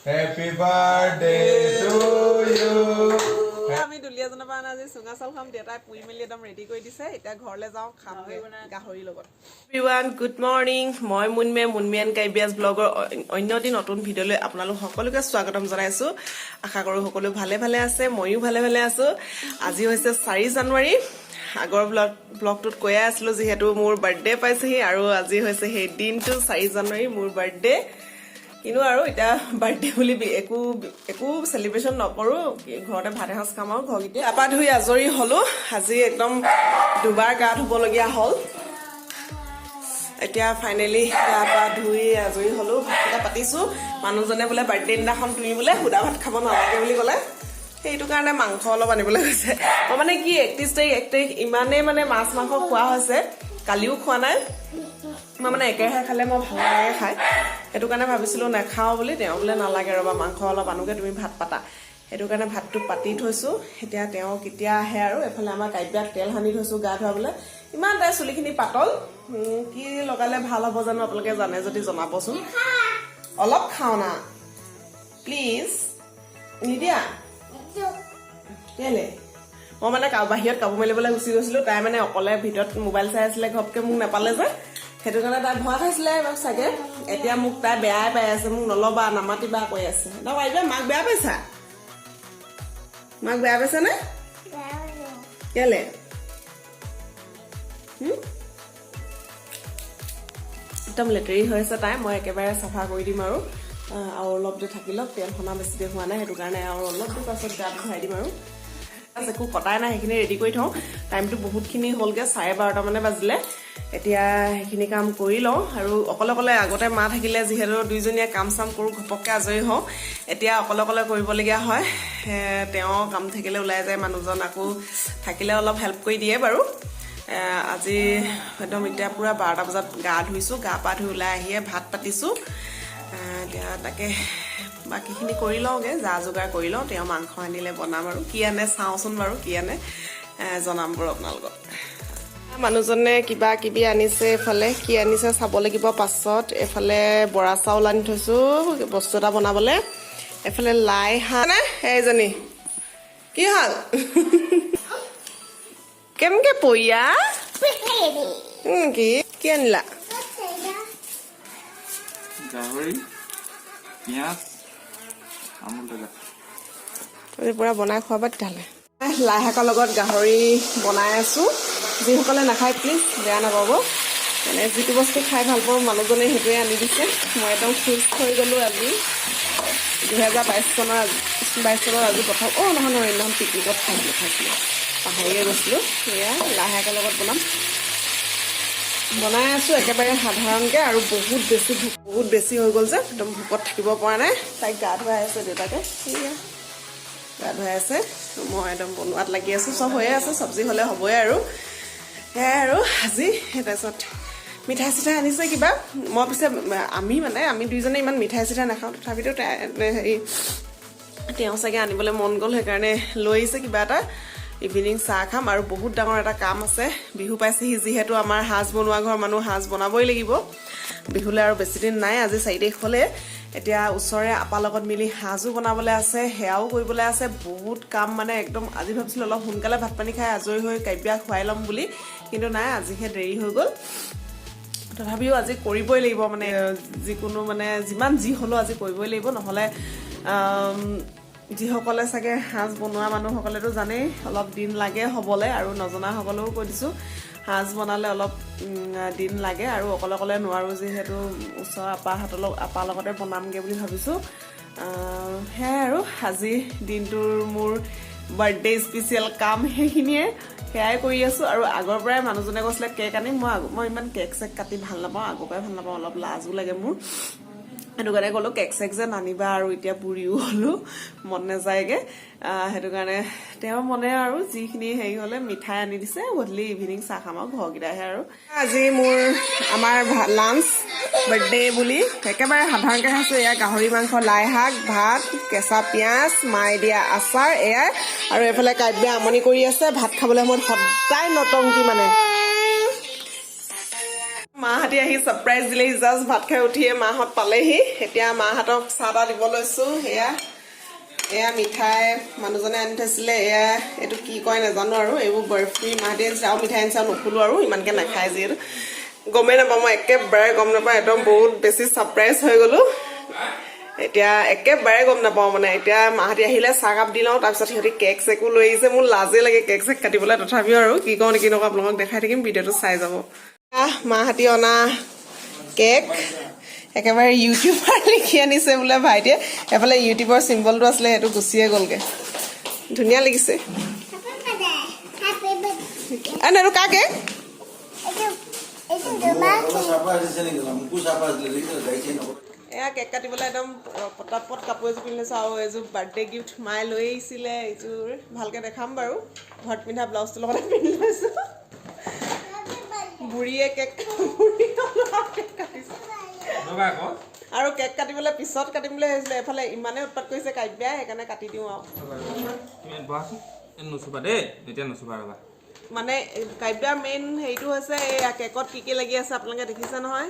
Happy birthday to you. আমি দুলিয়াজনৰ পৰা আজি চুঙা চাউল খাম দেউতাই পুৰি মেলি একদম ৰেডি কৰি দিছে এতিয়া ঘৰলৈ যাওঁ খামগে গাহৰিৰ লগত এভৰিৱান গুড মৰ্নিং মই মুনমিয়ান কাইবিয়াছ ব্লগৰ অন্য এটি নতুন ভিডিঅ'লৈ আপোনালোক সকলোকে স্বাগতম জনাইছো আশা কৰো সকলো ভালে ভালে আছে ময়ো ভালে ভালে আছো আজি হৈছে 4 জানুৱাৰী আগৰ ব্লগটোত কৈয়ে আছিলো যিহেতু মোৰ বাৰ্থডে পাইছেহি আৰু আজি হৈছে সেই দিনটো 4 জানুৱাৰী মোৰ বাৰ্থডে কিন্তু আৰু এটা বাৰ্থডে বুলি একো সেলিব্ৰেশন নকৰো ঘৰতে ভাত এসাঁজ খাম আৰু ঘৰগিতে আপা ধুই আজৰি হলো আজি একদম দুবাৰ গা ধুব লগিয়া হল এতিয়া ফাইনেলি গা পা ধুই আজৰি হলো ভাতটা পাতিছো মানুহজনে বোলে বাৰ্থডে দিনাখন তুমি বোলে সুদা ভাত খাব নালাগে বুলি ক'লে সেইটো কাৰণে মাংস অলপ আনিবলৈ গৈছে মই মানে কি 31 তাৰিখ ইমানে মানে মাছ মাংস খোৱা হৈছে কালিও খোৱা নাই মই মানে একেৰাহে খালে মই ভাল নালাগে খাই সেইটো কাৰণে ভাবিছিলো নাখাও বুলি তেওঁ বোলে নালাগে ৰবা মাংস অলপ আনোগে তুমি ভাত পাতা সেইটো কাৰণে ভাতটো পাতি থৈছো এতিয়া তেওঁ কেতিয়া আহে আৰু এফালে আমাৰ কাইবিয়াক তেল সানি থৈছো গা ধুৱাবলৈ ইমান তাই চুলিখিনি পাতল কি লগালে ভাল হ'ব জানো আপোনালোকে জানে যদি জনাবচোন অলপ খাও না প্লিজ নিদিয়া কেলে মই মানে বাহিৰত কাপোৰ মেলিবলৈ গুচি গৈছিলো তাই মানে অকলে ভিতৰত মোবাইল চাই আছিলে ঘপকে মোক নাপালে যে সেইটো কাৰণে তাই ভয় খাইছিলে চাগে এতিয়া মোক তাই বেয়াই পাই আছে মোক নলবা নামাতিবা কৈ আছে পাৰিবা মাক বেয়া পাইছা মাক বেয়া পাইছা নে কেলে একদম লেতেৰি হৈ আছে তাই মই একেবাৰে চাফা কৰি দিম আৰু অলপ যে থাকি লওক তেল সনা বেছিকে হোৱা নাই সেইটো কাৰণে আৰু অলপ দিন পাছত গাত ধুৱাই দিম আৰু একো কটাই নাই সেইখিনি ৰেডি কৰি থওঁ টাইমটো বহুতখিনি হ'লগে 12:30 মানে বাজিলে এতিয়া সেইখিনি কাম কৰি লওঁ আৰু অকলে আগতে মা থাকিলে যিহেতু দুইজনীয়ে কাম চাম কৰো ঘপককে আজৰি হওঁ এতিয়া অকলে কৰিবলগীয়া হয় তেওঁ কাম থাকিলে ওলাই যায় মানুহজন আকৌ থাকিলে অলপ হেল্প কৰি দিয়ে বাৰু আজি একদম এতিয়া পুৰা 12টা বজাত গা ধুইছো গা পা ধুই ওলাই আহিয়ে ভাত পাতিছো এতিয়া তাকে বাকীখিনি কৰি লওঁগে যা যোগাৰ কৰি লওঁ তেওঁ মাংস আনিলে বনাম আৰু কি আনে চাওঁচোন বাৰু কি আনে জনাম বাৰু আপোনালোকক মানুহজনে কিবা কিবি আনিছে এফালে কি আনিছে চাব লাগিব পাছত এফালে বৰা চাউল আনি থৈছো বস্তু এটা বনাবলে এফালে লাই শাক নে এইজনী কি হ'ল কেনেকে পইয়া কি আনিলা গাহৰি পিয়াজ পুৰা বনাই খোৱাবা তেতিয়াহ'লে লাই শাকৰ লগত গাহৰি বনাই আছো যিসকলে নাখায় প্লিজ বেয়া নাপাব মানে যিটো বস্তু খাই ভাল পাওঁ মানুহজনে সেইটোৱে আনি দিছে মই একদম খুচ হৈ গলো আজি 2022 চনৰ আজি প্ৰথম নহয় সেইদিনাখন পিকনিকত খাইছিলো পাহৰিয়ে গৈছিলো এয়া লাই শাকৰ লগত বনাই আছো একেবাৰে সাধাৰণকে আৰু বহুত বেছি হৈ গ'ল যে একদম ভোকত থাকিব পৰা নাই তাইক গা ধুৱাই আছে দেউতাকে সেয়া গা ধুৱাই আছে মই একদম বনোৱাত লাগি আছো চব হৈয়ে আছে চব্জি হ'লে হ'বই আৰু সেয়াই আৰু আজি তাৰপিছত মিঠাই চিঠাই আনিছে কিবা মই পিছে আমি দুইজনে ইমান মিঠাই চিঠাই নাখাওঁ তথাপিতো হেৰি তেওঁ চাগে আনিবলৈ মন গ'ল সেইকাৰণে লৈ আহিছে কিবা এটা ইভিনিং চাহ খাম আৰু বহুত ডাঙৰ এটা কাম আছে বিহু পাইছেহি যিহেতু আমাৰ সাজ বনোৱা ঘৰ মানুহ সাজ বনাবই লাগিব বিহুলৈ আৰু বেছি দিন নাই আজি 4 তাৰিখ হ'লে এতিয়া ওচৰে আপা লগত মিলি সাজো বনাবলৈ আছে সেয়াও কৰিবলৈ আছে বহুত কাম মানে একদম আজি ভাবিছিলো অলপ সোনকালে ভাত পানী খাই আজৰি হৈ কাইবিয়া খুৱাই ল'ম বুলি কিন্তু নাই আজিহে দেৰি হৈ গ'ল তথাপিও আজি কৰিবই লাগিব মানে যিকোনো মানে যিমান যি হ'লেও আজি কৰিবই লাগিব নহ'লে যিসকলে চাগে সাজ বনোৱা মানুহসকলেতো জানেই অলপ দিন লাগে হ'বলৈ আৰু নজনা সকলেও কৈ দিছোঁ সাজ বনালে অলপ দিন লাগে আৰু অকলে নোৱাৰোঁ যিহেতু ওচৰৰ আপাৰ লগতে বনামগৈ বুলি ভাবিছোঁ সেয়াই আৰু আজি দিনটোৰ মোৰ বাৰ্থডে স্পেচিয়েল কাম সেইখিনিয়ে সেয়াই কৰি আছোঁ আৰু আগৰ পৰাই মানুহজনে কৈছিলে কেক আনিম মই ইমান কেক চেক কাটি ভাল নাপাওঁ আগৰ পৰাই ভাল নাপাওঁ অলপ লাজো লাগে মোৰ সেইটো কাৰণে ক'লো কেক চেক যে নানিবা আৰু এতিয়া বুঢ়ীও হ'লো মন নাযায়গে সেইটো কাৰণে তেওঁৰ মনে আৰু যিখিনি হেৰি হ'লে মিঠাই আনি দিছে গধূলি ইভিনিং চাহ খাম আৰু ঘৰকেইটাহে আৰু আজি আমাৰ লাঞ্চ বাৰ্থডে বুলি একেবাৰে সাধাৰণকৈ খাইছোঁ এয়া গাহৰি মাংস লাই শাক ভাত কেঁচা পিঁয়াজ মায়ে দিয়া আচাৰ এয়াই আৰু এইফালে কাইবিয়া আমনি কৰি আছে ভাত খাবলৈ সময়ত সদায় নটংকি মানে মাহঁতে মাহঁতি আহি ছাৰপ্ৰাইজ দিলেহি জাষ্ট ভাত খাই উঠিয়ে মাহঁত পালেহি এতিয়া মাহঁতক চাহ তাহ দিব লৈছো এয়া মিঠাই মানুহজনে আনি থৈছিলে এয়া এইটো কি কয় নাজানো আৰু এইবোৰ বৰফি মাহঁতি আনিছে আৰু মিঠাই আনিছে আৰু নুখুলো আৰু ইমানকে নাখায় যিহেতু গমেই নাপাওঁ মই একেবাৰে গম নাপাওঁ একদম বহুত বেছি ছাৰপ্ৰাইজ হৈ গ'লো এতিয়া একেবাৰে গম নাপাওঁ মানে এতিয়া মাহঁতি আহিলে চাহকাপ দি লওঁ তাৰপিছত সিহঁতি কেক চেকো লৈ আহিছে মোৰ লাজেই লাগে কেক চেক কাটিবলৈ তথাপিও আৰু কি কওঁ নেকি নকওঁ আপোনালোকক দেখাই থাকিম ভিডিঅ'টো চাই যাব মাহঁতি অনা কেক একেবাৰে ইউটিউবাৰ লিখি আনিছে বোলে ভাইটিয়ে এফালে ইউটিউবৰ চিম্বলটো আছিলে সেইটো গুচিয়ে গ'লগে ধুনীয়া লাগিছে এইটো কাৰ কেক এয়া কেক কাটিবলৈ একদম পটাপট কাপোৰ এযোৰ পিন্ধি লৈছোঁ আৰু এযোৰ বাৰ্থডে গিফ্ট মায়ে লৈ আহিছিলে এইযোৰ ভালকৈ দেখাম বাৰু ঘৰত পিন্ধা ব্লাউজটোৰ লগতে পিন্ধি লৈছোঁ বুঢ়ীয়ে কেক কাটিছে আৰু কেক কাটিবলৈ পিছত কাটিম বুলি ভাবিছিলে এফালে ইমানেই উৎপাত কৰিছে কাব্যাই সেইকাৰণে কাটি দিওঁ আৰু মানে কাব্যাৰ মেইন হেৰিটো হৈছে এই কেকত কি কি লাগি আছে আপোনালোকে দেখিছে নহয়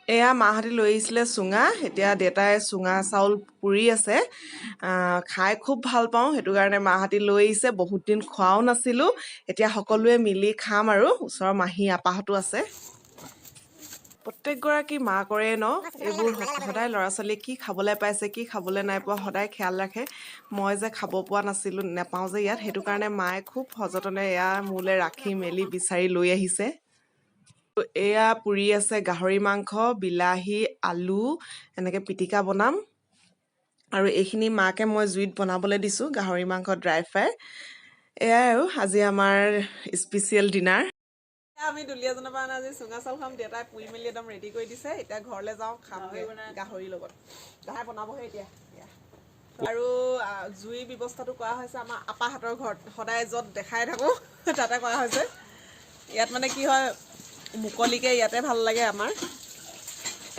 এয়া মাহঁতি লৈ আহিছিলে চুঙা এতিয়া দেউতাই চুঙা চাউল পুৰি আছে খাই খুব ভাল পাওঁ সেইটো কাৰণে মাহঁতি লৈ আহিছে বহুত দিন খোৱাও নাছিলোঁ এতিয়া সকলোৱে মিলি খাম আৰু ওচৰৰ মাহী আপাহঁতো আছে প্ৰত্যেকগৰাকী মাকৰে ন এইবোৰ সদায় ল'ৰা ছোৱালীয়ে কি খাবলৈ পাইছে কি খাবলৈ নাই পোৱা সদায় খেয়াল ৰাখে মই যে খাব পোৱা নাছিলোঁ নেপাওঁ যে ইয়াত সেইটো কাৰণে মায়ে খুব সযতনে এয়া মোলৈ ৰাখি মেলি বিচাৰি লৈ আহিছে এয়া পুৰি আছে গাহৰি মাংস বিলাহী আলু এনেকৈ পিটিকা বনাম আৰু এইখিনি মাকে মই জুইত বনাবলৈ দিছোঁ গাহৰি মাংস ড্ৰাই ফ্ৰাই এয়াই আৰু আজি আমাৰ স্পেচিয়েল ডিনাৰ আমি দুলীয়াজনৰ পৰা আজি চুঙা চাউল খাম দেউতাই পুৰি মেলি একদম ৰেডি কৰি দিছে এতিয়া ঘৰলৈ যাওঁ খামগৈ গাহৰিৰ লগত গাহৰি বনাবহে এতিয়া আৰু জুইৰ ব্যৱস্থাটো কৰা হৈছে আমাৰ আপাহঁতৰ ঘৰত সদায় য'ত দেখাই থাকোঁ তাতে কৰা হৈছে ইয়াত মানে কি হয় মুকলিকে ইয়াতে ভাল লাগে আমাৰ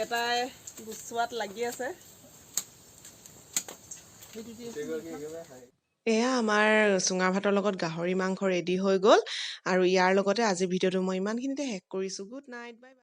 এটাই গুচোৱাত লাগি আছে এয়া আমাৰ চুঙা ভাতৰ লগত গাহৰি মাংস ৰেডি হৈ গ'ল আৰু ইয়াৰ লগতে আজি ভিডিঅ'টো মই ইমানখিনিতে শেষ কৰিছোঁ গুড নাইট বাই বাই